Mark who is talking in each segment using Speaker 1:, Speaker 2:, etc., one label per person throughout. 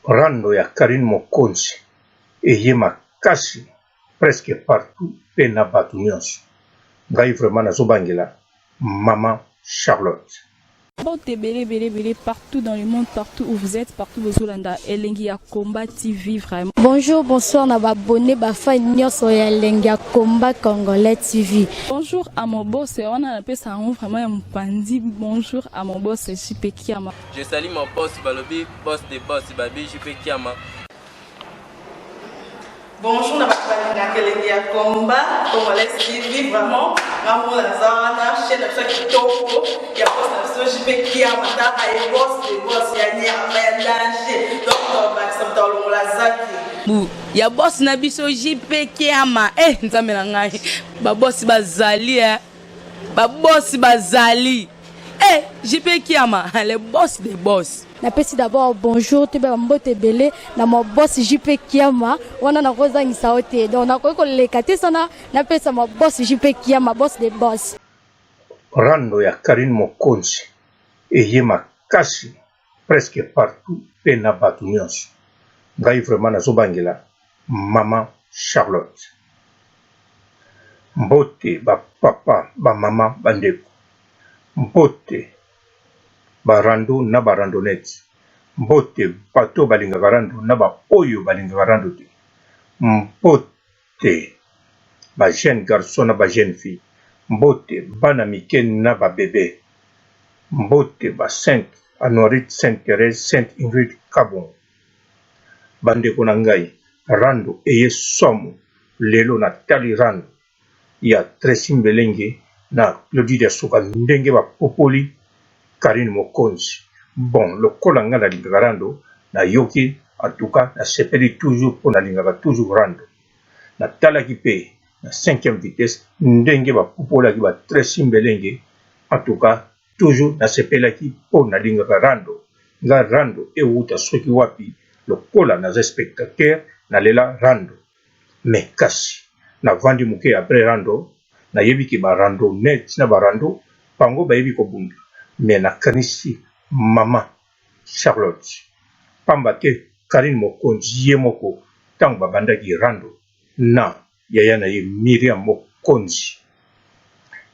Speaker 1: rando ya Karine Mokonzi eye makasi presque partout pe na bato nyonso. Ngai vraiment nazobangela Maman Charlotte.
Speaker 2: Partout dans le monde, partout où vous êtes, partout où vous êtes, Elengi ya Combat TV vraiment.
Speaker 3: Bonjour, bonsoir, na abonné bafa nyonso ya Elengi ya Combat Congolais TV.
Speaker 2: Bonjour à mon boss, on a appelé ça vraiment un pandi. Bonjour à mon boss, JP Kiama.
Speaker 4: Je salue mon boss Balobi, boss des boss Babi, JP Kiama.
Speaker 5: Bonjour, na balinga Elengi ya Combat Congolais TV vraiment. Maman la zana chaîne de chaque topo, ya boss na JP Kiama, ta ay boss des boss ya ni ya danger. Donc ba ça dans la zaki.
Speaker 6: Ya boss na biso JP Kiama nzambe na ngai ba boss bazali ba boss bazali JP Kiama le boss des boss.
Speaker 3: Napesi d'abord bonjour te ba mbote belé na mo boss JP Kiama wana na kozangisa ote donc na ko lekate sana napesa mo boss JP Kiama boss des boss.
Speaker 1: Rando ya Karine Mokonzi eye makasi presque partout pe na bato nyonso. Ngai vraiment nazobangela Maman Charlotte. Mbote ba papa ba mama bandeko. Mbote ba rando na ba randonnette. Mbote bato balinga rando na ba oyo balinga rando te. Mbote ba jeune garçon na ba jeune fille. Mbote bana mike na ba bébé. Mbote ba Sainte Honorine, Sainte Thérèse, Sainte Ingrid Kabon. Bandeko na ngai rando eye somo lelo na tali rando ya Tracy Mbelenge na Claudie Suka ndenge ba popoli Karine Mokonzi. Bon, lokola nga na lingaka rando na yoki en tout cas na sepeli toujours pour na lingaka toujours rando. Na talaki pe na 5e vitesse ndenge ba popolaki ba Tracy Mbelenge en tout cas toujours na sepelaki pour na lingaka rando. Nga rando euta soki wapi lokola na spectateur na lela rando. Mais kasi na vandi muke après rando na yebi ki ba rando net na ba rando pango ba yebi ko bunga. Mais na kanisi Maman Charlotte pamba te Karine Mokonzi ye moko tango babandaki rando na yaya na ye Miriam Mokonzi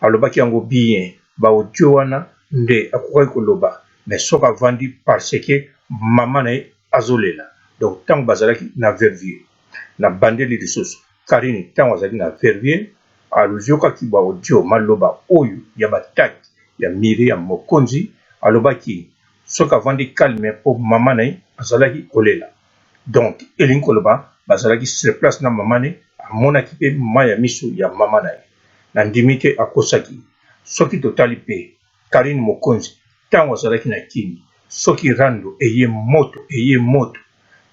Speaker 1: alobaki yango bien ba audio wana nde akokaki koloba mais soka vandi parce que mama na ye azolela. Donc tango bazalaki na Verviers na bandeli lisusu Karine tango azalaki na Verviers alozokaki ba audio maloba oyo ya bataki ya Miriam Mokonzi alobaki soka vandi calme pour mama na ye azalaki kolela. Donc elingi koloba bazalaki sur place na mama ne amonaki pe maya miso ya mama na ye na ndimi te akosaki. Soki totali pe Karine Mokonzi tango azalaki na kini soki rando eye moto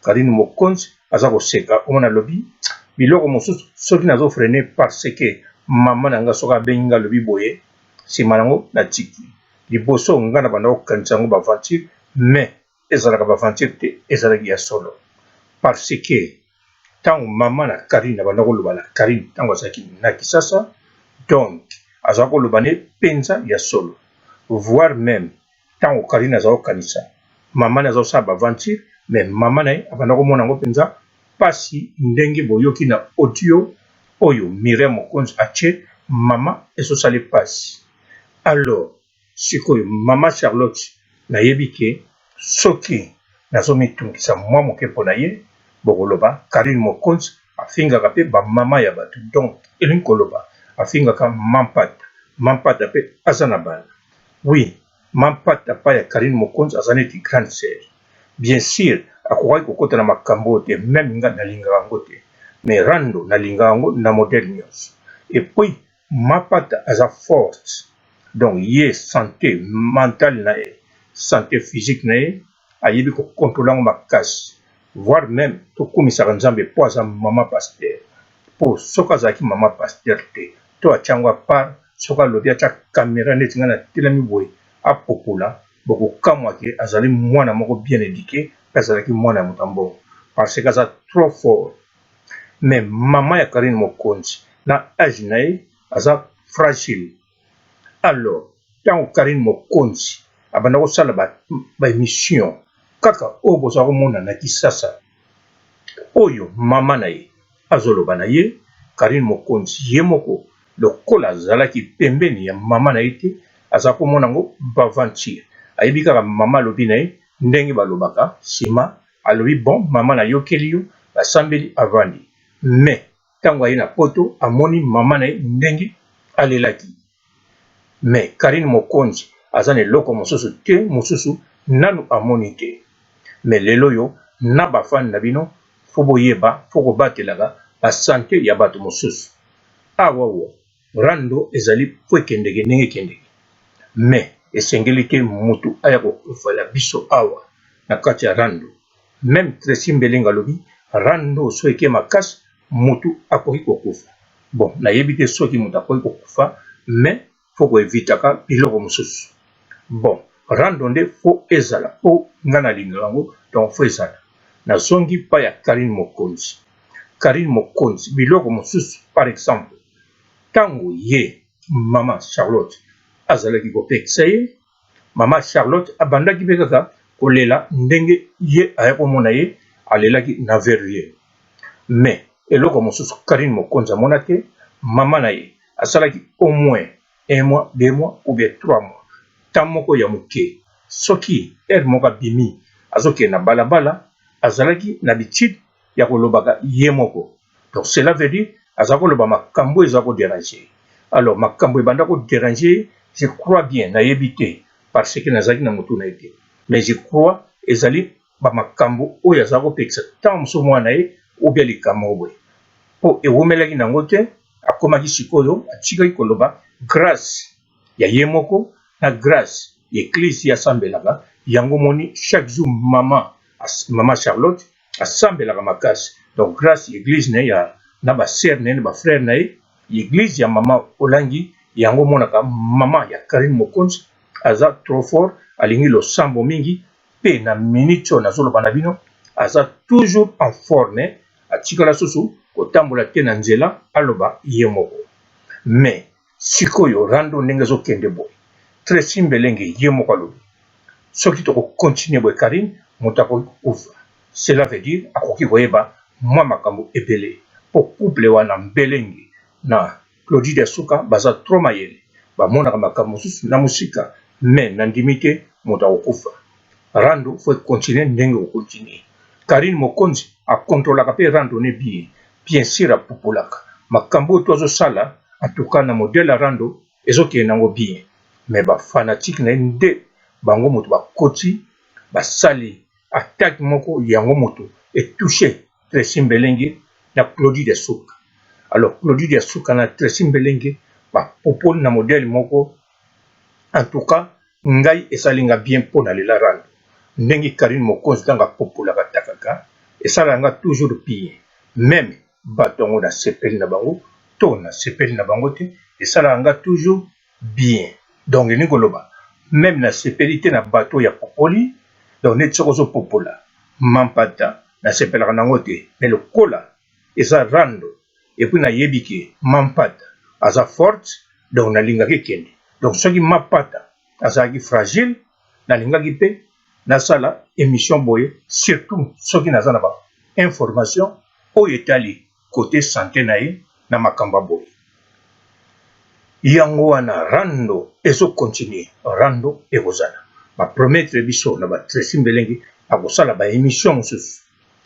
Speaker 1: Karine Mokonzi aza koseka omona lobi biloko mosusu soki nazo freiner parce que mama na nga soka bengi nga lobi boye sima nango na tiki liboso nga na banda kokanisa yango baventure mais ezalaka baventure te ezalaki ya solo parce que tango mama na Karine banda koloba na Karine tango azalaki na Kisasa donc azalaka koloba ne penza ya solo voire même tango Karine azalaka kokanisa mama na azalosala baventure mais mama na ye abanda komona yango penza pasi ndenge boyoki na audio oyo Miriam Mokonzi atie mama ezosala pasi. Alors sikoyo Maman Charlotte na yebi ke soki nazomitungisa mwa moke mpo na ye bokoloba Karine Mokonzi afingaka pe bamama ya bato. Donc elingi koloba afingaka mampata pe aza na bana. Oui, mampata pa ya Karine Mokonzi aza neti grande sœur. Bien sûr akokaki kokota na makambo te même nga nalingaka yango te mais rando nalingaka yango na modèle nyonso. Et puis mampata aza forte donc ye santé mentale na ye santé physique na ye ayebi kokontrola yango makasi voire même tokumisaka nzambe po aza mama pasteur po soki azalaki mama pasteur te to atia yango apart soki alobi atia caméra neti nga na telemi boye apopola bokokamwake azali mwana moko bien éduqué pe azalaki mwana ya moto mbongo parce que aza trop fort. Mais mama ya Karine Mokonzi na âge na ye aza fragile. Alors tango Karine Mokonzi abanda kosala ba émission kaka oyo boza komona na Kisasa oyo mama na ye azoloba na ye Karine Mokonzi ye moko lokola azalaki pembeni ya mama na ye te aza komona ngo bavantir ayebi kaka mama alobi na ye ndenge balobaka nsima alobi bon mama na yokeli yo basambeli avandi me ntango aye na poto amoni mama na ye ndenge alelaki me Karine Mokonzi aza na eloko mosusu te mosusu nanu amoni te me lelo yo na bafani na bino fo boyeba fo kobatelaka basante ya bato mosusu awawa rando ezali po ekendeke ndenge ekendeke me esengeli te mutu aya kokufala biso awa na kati ya rando meme Tracy Mbelenga alobi rando so eke makasi mutu akoki kokufa bon nayebi te soki mutu akoki kokufa me fo koevitaka biloko mosusu bon rando nde fo ezala po nga nalinga yango donc fo ezala nazongi pa ya Karine Mokonzi Karine Mokonzi biloko mosusu par exemple tango ye mama Charlotte azalaki kopekisa ye mama Charlotte abandaki mpe kaka kolela ndenge ye aya komona ye alelaki na verrier mais eloko mosusu Karine Mokonzi amona te mama na ye asalaki au moins 1 mois 2 mois ou bien 3 mois temps moko ya moke soki moko abimi azokende na balabala azalaki na bitide ya kolobaka ye moko donc cela veut dire aza koloba makambo eza kodéranger alors makambo ebanda kodéranger je crois bien nayebi te parce que nazalaki na motu na ye te mais je crois ezali bamakambo oyo aza kopekisa ntango mosusu mwana ye ou bien likambo boye mpo ewomelaki nango te akomaki sikoyo atikaki koloba grâce ya ye moko na grâce ya eglise asambelaka yango moni chaque jour mama Charlotte asambelaka makasi donc grâce ya église na ye na basere na ye na bafrère na ye église ya mama olangi yango monaka mama ya Karine Mokonzi aza trop fort alingi losambo mingi pe na minute oyo nazoloba na bino aza toujours en forme atikala susu kotambola te na nzela aloba ye moko mais sikoyo rando ndenge ezokende boye Tracy Mbelenge ye moko alobi soki tokokontinue boye Karine moto akoki kokufa cela veut dire akoki koyeba mwa makambo ebele po couple wana Mbelenge na Claudie Desuka baza trop mayele bamonaka makambo mosusu na musika mais na ndimi te moto akokufa rando faut continuer ndenge kokontinue Karine Mokonzi akontrolaka mpe rando ne bien sûr apupulaka makambo oyo to azosala atuka na modele ya rando ezokende nango bien mais bafanatike na ye nde bango moto bakoti basali attaque moko yango moto etouche Tracy Mbelenge na Claudie Desuka alors Claudie Desuka na Tracy Mbelenge bapopoli na modele moko en tout cas ngai esalinga bien mpo na lela rando ndenge Karine Mokonzi ntango apopolaka takaka esalanga toujours bien même bato yango na sepeli na bango to na sepeli na bango te esalanga toujours bien donc elingi koloba même na sepeli te na bato ya popoli donc neti soki ozopopola mampata nasepelaka nango te mais lokola eza rando epuis nayebi ke mampata aza forte donc nalingaki ekende donc soki mapata azalaki fragile nalingaki mpe nasala émission boye surtout soki naza na bainformation oyo etali côté santé na ye na makambo boye yango wana rando ezokontinue rando ekozala bapromettre biso na Tracy Mbelenge akosala baémission mosusu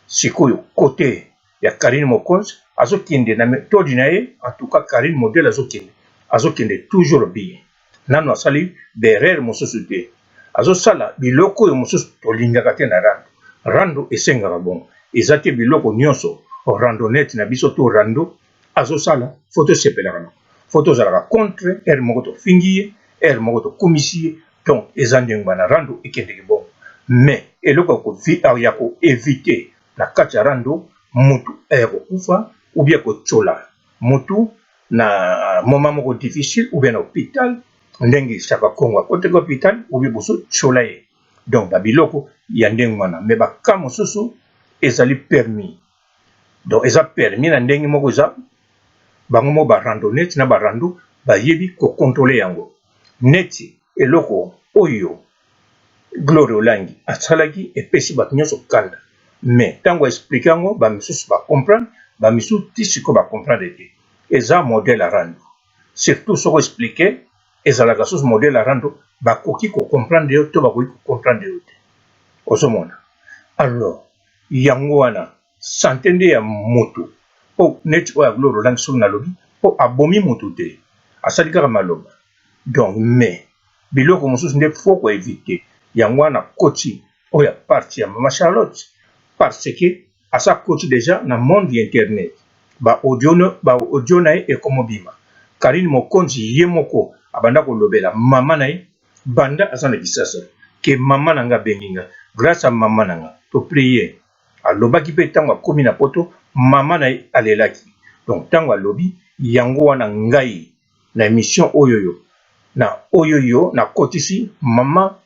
Speaker 1: sikoyo côté ya Karine Mokonzi azokende na méthode na ye en tout cas Karine modèle azokende toujours bien nano asali berere mosusu te azosala biloko oyo mosusu tolingaka te na rando esengaka bongo eza te biloko nyonso randonnette na biso to rando azosala foto sepelaka nango foto ozalaka contre ere moko tofingi ye ere moko tokomisi ye donc eza ndenge bana rando ekendeki bongo mais eloko ya koevite na kati ya rando mutu aya kokufa ou bien kochola mutu na moment moko difficile ou bien na hôpital ndenge saka kongo akoteka hôpital ou bien boso chola ye donc babiloko ya ndenge wana mais baka mosusu ezali permis donc eza permis na ndenge moko eza bango mo barandonnette na barando bayebi kokontrole yango neti eloko oyo Glory Olangi asalaki epesi bato nyonso kanda mais ntango explique yango bamisusu bacomprendre bamisusu ti sikoyo bacomprendre te eza modele arando surtout soko explique ezalaka susu modele arando bakoki kocomprendre yo to bakoki kocomprendre yo te ozomona alors yango wana sante nde ya moto mpo neti oyo ya Glory Olangi soki nalobi mpo abomi moto te asali kaka maloba donc mais biloko mosusu nde fo koevite yango wana koti oyo ya parti ya mama Charlotte parce que asa koti déjà na monde ya internet ba audio na ye ekomobima Karine Mokonzi ye moko abanda kolobela mama na ye banda aza na kisasa ke mama nanga benginga grâce à mama nanga to prier alobaki mpe ntango akomi na poto mama na ye alelaki donc ntango alobi yango wana ngai na émission oyoyo na oyoyo na kotisi mama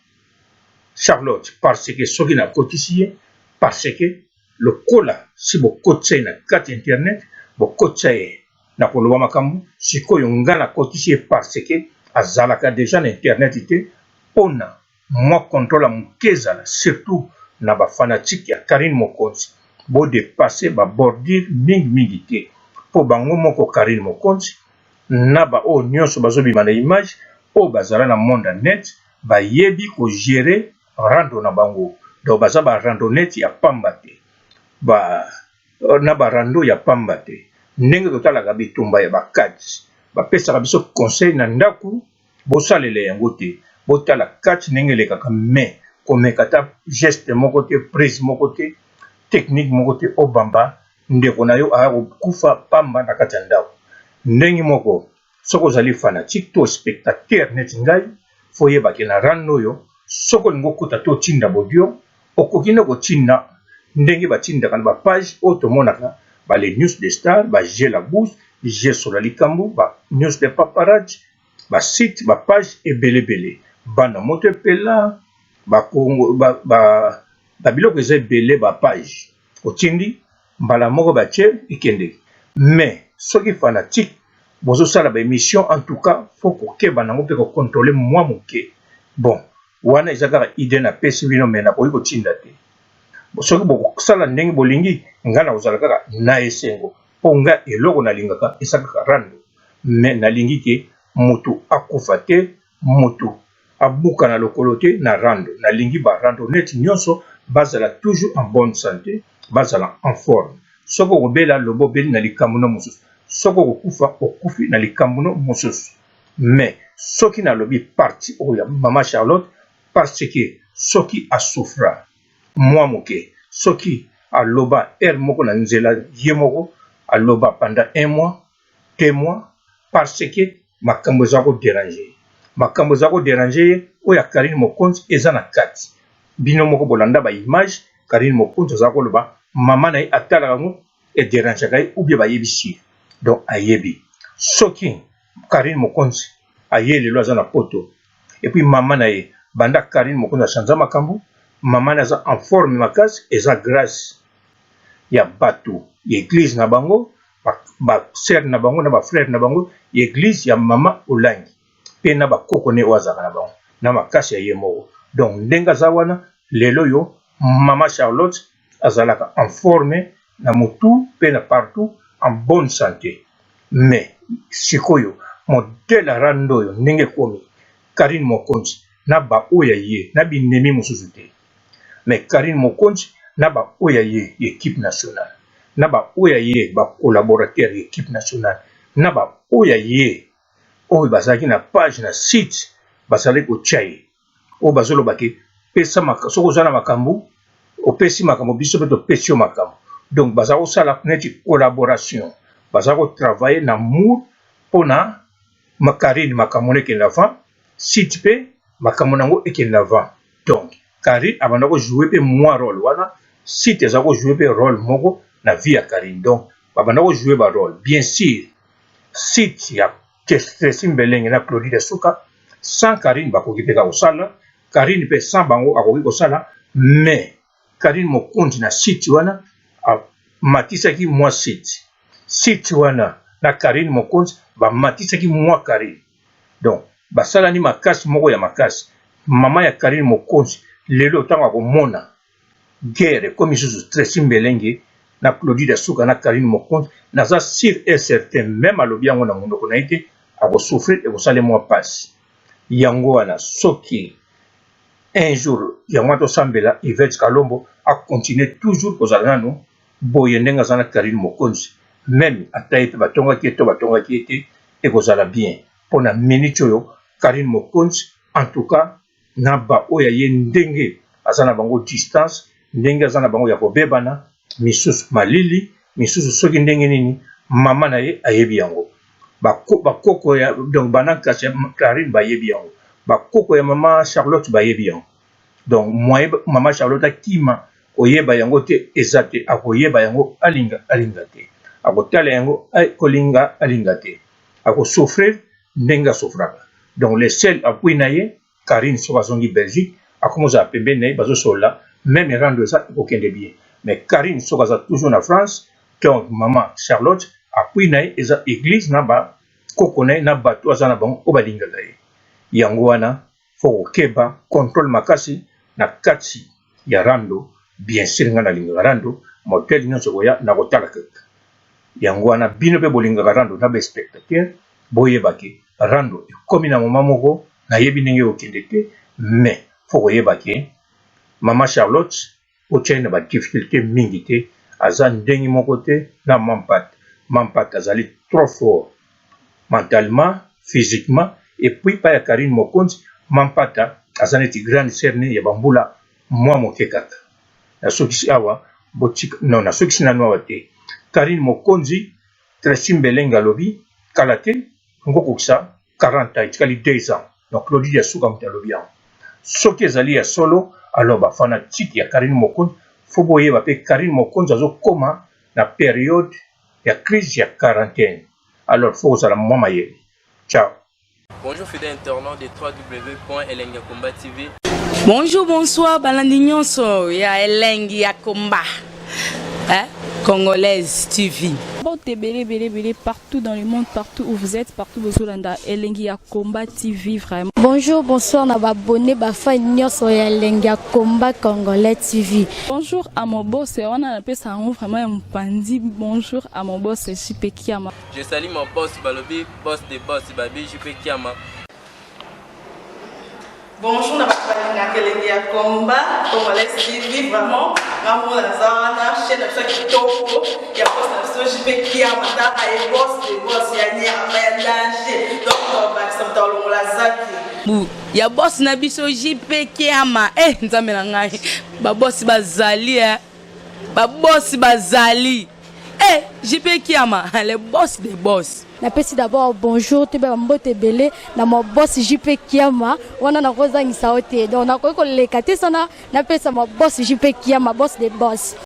Speaker 1: Charlotte parce que soki na kotisi ye parce que lokola si bokotisa ye na kati internet bokotisa ye na koloba makambo sikoyo nga na kotisi ye parce que azalaka déjà na internet te mpona mwa contrôle moke ezala surtout na bafanatique ya Karine Mokonzi bodepase babordure mingimingi te mpo bango moko Karine Mokonzi na baoyo nyonso bazobima na image oyo bazala na monde ya net bayebi kogere rando na bango donc baza barando net ya pamba te na barando ya pamba te ndenge totalaka bitumba ya bakati bapesaka biso conseil na ndako bosalela yango te botala kati ndenge elekaka mais komeka ta geste moko te prise moko te technique moko te obamba ndeko na yo aya kokufa pamba na kati ya ndako ndenge moko soki ozali fanatique to spectateur neti ngai fo yebake na rando oyo soki olingi okuta to otinda bodio okoki nde kotinda ndenge batindaka na bapage oyo tomonaka bale news de star baje la bourse je sola likambo ba news de paparazzi basite bapage ebelebele bana moto epela babiloko eza ebele bapage otindi mbala moko batie ekende mais soki fanatique bozosala baémission en tout cas fo kokeba nango mpe kocontrôle mwa moke bon wana eza kaka idée napesi bino me nakoki kotinda te soki bokosala ndenge bolingi ngai nakozala kaka na esengo mpo ngai eloko nalingaka esakaka rando me nalingi ke moto akufa te moto abuka na lokolo te na rando nalingi barando neti nyonso bazala toujours en bonne santé bazala en forme soki okobela lobo obeli na likambo no mosusu soki okokufa okufi na likambo no mosusu mais soki nalobi parti oyo ya mama Charlotte parce que soki asouffra mwa moke soki aloba air moko na nzela ye moko aloba pendant 1 mois 2 mois parce que makambo eza kodéranger ye oyo ya Karine Mokonzi eza na kati bino moko bolanda baimage Karine Mokonzi aza koloba mama na ye atalaka yango edérangeaka ye ou bien bayebisi ye donc ayebi soki Karine Mokonzi aye lelo aza na poto et puis mama na ye banda Karine Mokonzi achanza makambo mama na aza en forme makasi eza grâce ya bato ya église na bango basere na bango na bafrère na bango ya église ya mama Olangi mpe na bakoko ne oyo azalaka na bango na makasi ya ye moko donc ndenge aza wana lelo yo mama Charlotte azalaka en forme na motu mpe na partout en bonne santé mais sikoyo modele arando oyo ndenge ekomi Karine Mokonzi na baoyo ya ye na binemi mosusu te mais Karine Mokonzi na baoyo ya ye équipe nationale na baoyo ya ye bacolaborateur ya équipe nationale na baoyo ya ye oyo bazalaki na page na site bazalaki kotia ye oyo bazolobaki pesa soki oza na makambo opesi makambo biso mpe topesi yo makambo donc bazala kosala neti collaboration bazala kotravaille na amour mpona Karine makambo no ekende avant site mpe makambo nango ekende avant donc Karine abanda kojoue mpe mwa rôle wana site eza kojoue mpe rôle moko na vie ya Karine donc babanda kojoue barôle bien sûr site ya Tracy Mbelenge na Claudine Suka sans Karine bakoki mpe kosala Karine mpe sans bango akoki kosala mais Karine Mokonzi na site wana matisaki mwa site wana na Karine Mokonzi bamatisaki mwa Karine donc basalani makasi moko ya makasi mama ya Karine Mokonzi lelo tanga ko mona guerre comme isusu Tracy Mbelenge na Claudie Dasuka na Karine Mokonzi naza sûr et certain même alobi yango na mondoko na ite ako souffrir et ko sale moi passe yango wana soki un jour yango to sambela Yvette Kalombo a continuer toujours kozala nano boye ndenga zana Karine Mokonzi même ataite batonga ki ete et kozala bien pona minute oyo Karine Mokonzi en tout cas na ba oya ye ndenge azana bango distance ndenge azana bango ya kobebana misusu malili misusu soki ndenge nini mama na ye ayebi yango bakoko ya donc banaka Karine bayebi yango bakoko ya mama Charlotte bayebi yango donc moi mama Charlotte akima oyeba yango te ezate akoyeba yango alinga te akotala yango kolinga alinga te akosouffrir ndenge asouffraka donc le seul appui na ye Karine soka zongi Belgique akomoza pembe na ye bazosola même rendre ça okende bien mais Karine soka za toujours na France donc maman Charlotte appui na ye eza église na ba koko na ye na bato aza na bango obalinga ye yango wana foko keba contrôle makasi na kati ya rando bien sûr nga na linga rando modèle nyonso koya na kotala kaka yango wana bino pe bolinga rando na ba spectateur boyebaki rando ekomi na moma moko na yebi ndenge okende te mais foko yebaki mama Charlotte otiana ba difficulté mingi te aza ndenge moko te na mampata azali trop fort mentalement physiquement et puis pa ya Karine Mokonzi mampata aza neti grande sœur ne ya bambula mwa moke kaka na soki awa botika non na soki sinano awa te Karine Mokonzi Tracy Mbelenge alobi kala te ngokokisa 40 ans etikali 2 ans donc Claudie Dasuka moto alobi yango soki ezali ya solo alors bafanatique ya Karine Mokonzi fo boyeba pe Karine Mokonzi azokoma na période ya crise ya quarantaine alors fo kozala mwa mayele ciao.
Speaker 4: Bonjour fidèles internautes de www.Elengi Combat TV.
Speaker 6: Bonjour, bonsoir, balandi nyonso ya Elengi ya Komba. Congolaise TV.
Speaker 2: Bon, t'es belé partout dans le monde, partout où vous êtes, partout où vous êtes, Elengi ya Komba TV, vraiment.
Speaker 3: Bonjour, bonsoir, na abonné bafa nyonso ya Elengi ya Komba Congolais TV.
Speaker 2: Bonjour à mon boss, on a appelé ça vraiment un pandi. Bonjour à mon boss, JP Kiama.
Speaker 4: Je salue mon boss Balobi, boss des boss, Babi JP Kiama.
Speaker 5: Bonjour, na Elengi ya Komba Congolais TV, vraiment. Maman la zana, chaîne de chaque kitoko, il y a boss de JP Kiama, et boss des boss, il y a un danger. Donc, on va se mettre la zaki.
Speaker 6: Ya boss na biso JP Kiama nzambe na ngai ba boss bazali ba boss bazali JP Kiama le boss des boss.
Speaker 3: Napesi d'abord bonjour te ba mbote belé na mo boss JP Kiama wana na kozangisa ote donc na ko lekate sana napesa mo boss JP Kiama boss des boss.